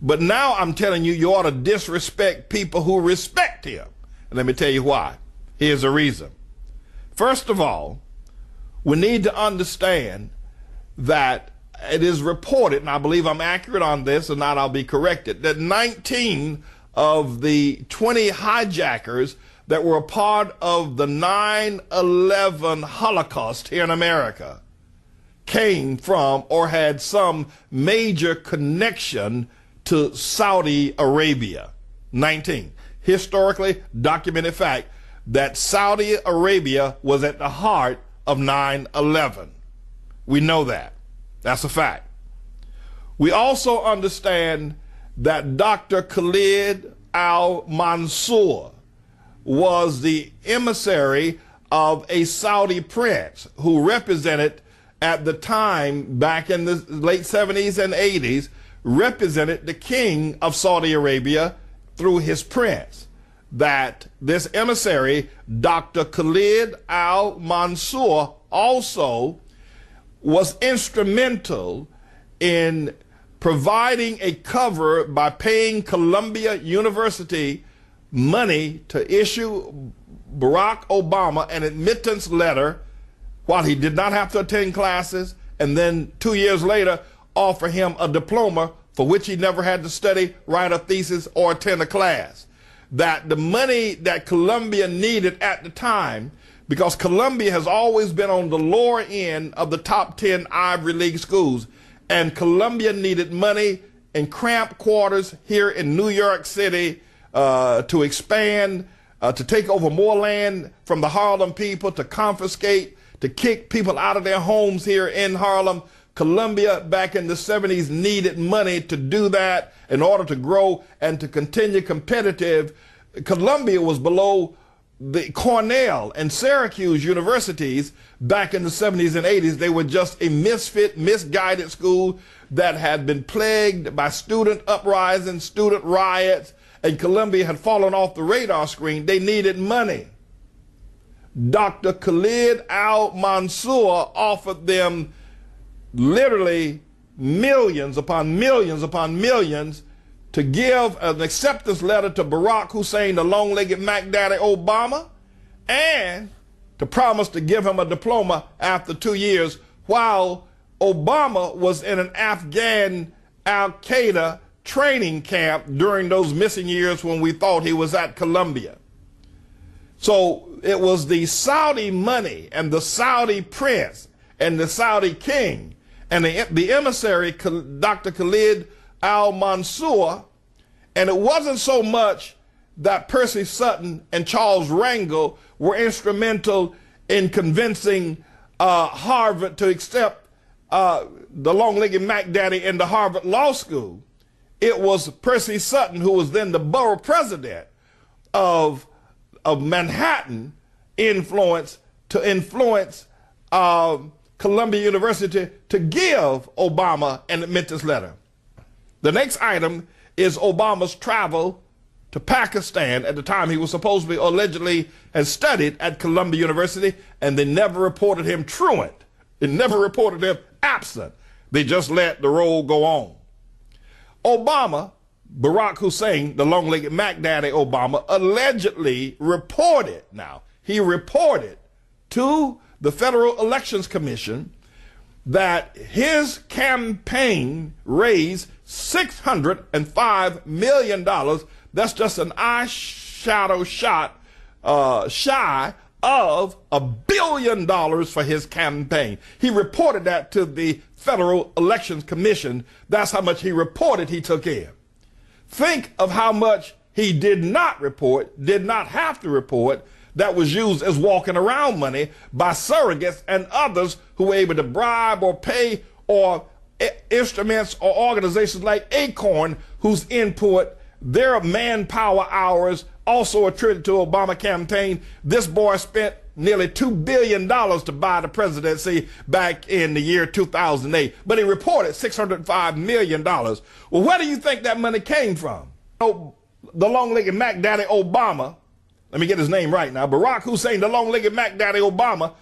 But now I'm telling you, you ought to disrespect people who respect him. And let me tell you why. Here's the reason. First of all, we need to understand that it is reported, and I believe I'm accurate on this, and not I'll be corrected, that 19 of the 20 hijackers that were a part of the 9/11 Holocaust here in America came from or had some major connection to Saudi Arabia. 19. Historically documented fact that Saudi Arabia was at the heart of 9/11. We know that. That's a fact. We also understand that Dr. Khalid Al-Mansour was the emissary of a Saudi prince who represented at the time, back in the late 70s and 80s, represented the king of Saudi Arabia through his prince. That this emissary, Dr. Khalid Al-Mansour, also was instrumental in providing a cover by paying Columbia University money to issue Barack Obama an admittance letter while he did not have to attend classes, and then 2 years later offer him a diploma for which he never had to study, write a thesis, or attend a class. That the money that Columbia needed at the time, because Columbia has always been on the lower end of the top 10 Ivy League schools, and Columbia needed money in cramped quarters here in New York City to expand, to take over more land from the Harlem people, to confiscate, to kick people out of their homes here in Harlem. Columbia back in the 70s needed money to do that in order to grow and to continue competitive. Columbia was below the Cornell and Syracuse universities back in the 70s and 80s. They were just a misfit, misguided school that had been plagued by student uprisings, student riots, and Columbia had fallen off the radar screen. They needed money. Dr. Khalid Al-Mansour offered them literally millions upon millions upon millions to give an acceptance letter to Barack Hussein, the long-legged Mac Daddy Obama, and to promise to give him a diploma after 2 years while Obama was in an Afghan Al-Qaeda training camp during those missing years when we thought he was at Columbia. So it was the Saudi money and the Saudi prince and the Saudi king and the emissary, Dr. Khalid Al-Mansour, and it wasn't so much that Percy Sutton and Charles Rangel were instrumental in convincing Harvard to accept the long-legged Mac Daddy into Harvard Law School. It was Percy Sutton, who was then the borough president of Manhattan, influence Columbia University to give Obama an admittance letter. The next item is Obama's travel to Pakistan. At the time, he was supposed to be allegedly had studied at Columbia University, and they never reported him truant. They never reported him absent. They just let the roll go on. Obama, Barack Hussein, the long-legged Mac Daddy Obama, allegedly reported, now, he reported to the Federal Elections Commission that his campaign raised $605 million. That's just an eyeshadow shot shy of $1 billion for his campaign. He reported that to the Federal Elections Commission. That's how much he reported he took in. Think of how much he did not report, did not have to report, that was used as walking around money by surrogates and others who were able to bribe or pay, or instruments or organizations like Acorn, whose input, their manpower hours also attributed to Obama campaign. This boy spent nearly $2 billion to buy the presidency back in the year 2008, but he reported $605 million. Well, where do you think that money came from? The long-legged Mac Daddy Obama, let me get his name right now, Barack Hussein, the long-legged Mac Daddy Obama,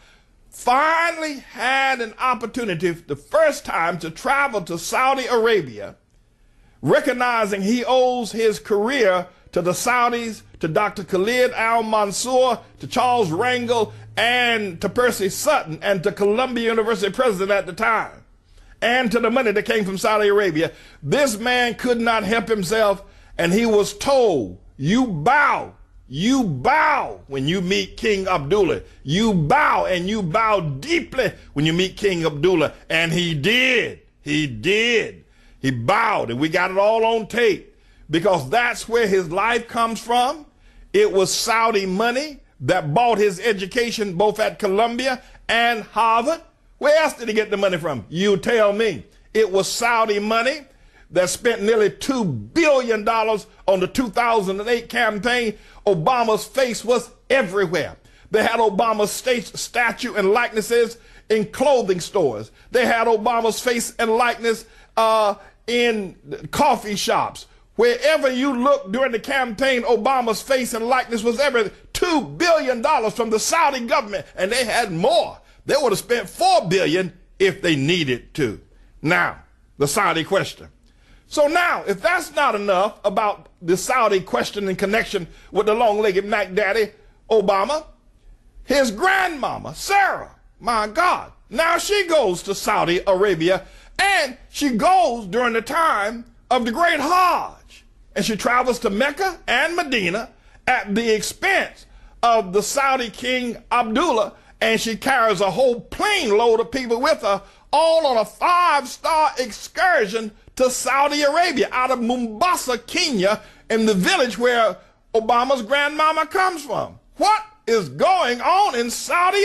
finally had an opportunity, the first time, to travel to Saudi Arabia, recognizing he owes his career to the Saudis, to Dr. Khalid Al-Mansour, to Charles Rangel, and to Percy Sutton, and to Columbia University president at the time, and to the money that came from Saudi Arabia. This man could not help himself, and he was told, you bow when you meet King Abdullah. You bow, and you bow deeply when you meet King Abdullah. And he did. He bowed, and we got it all on tape, because that's where his life comes from. It was Saudi money that bought his education both at Columbia and Harvard. Where else did he get the money from? You tell me. It was Saudi money that spent nearly $2 billion on the 2008 campaign. Obama's face was everywhere. They had Obama's statue and likenesses in clothing stores. They had Obama's face and likeness in coffee shops. Wherever you look during the campaign, Obama's face and likeness was everything. $2 billion from the Saudi government, and they had more. They would have spent $4 billion if they needed to. Now, the Saudi question. So now, if that's not enough about the Saudi question in connection with the long-legged Mac Daddy, Obama, his grandmama, Sarah, my God, now she goes to Saudi Arabia, and she goes during the time of the Great Hajj. And she travels to Mecca and Medina at the expense of the Saudi King Abdullah, and she carries a whole plane load of people with her, all on a 5-star excursion to Saudi Arabia out of Mombasa, Kenya, in the village where Obama's grandmama comes from. What is going on in Saudi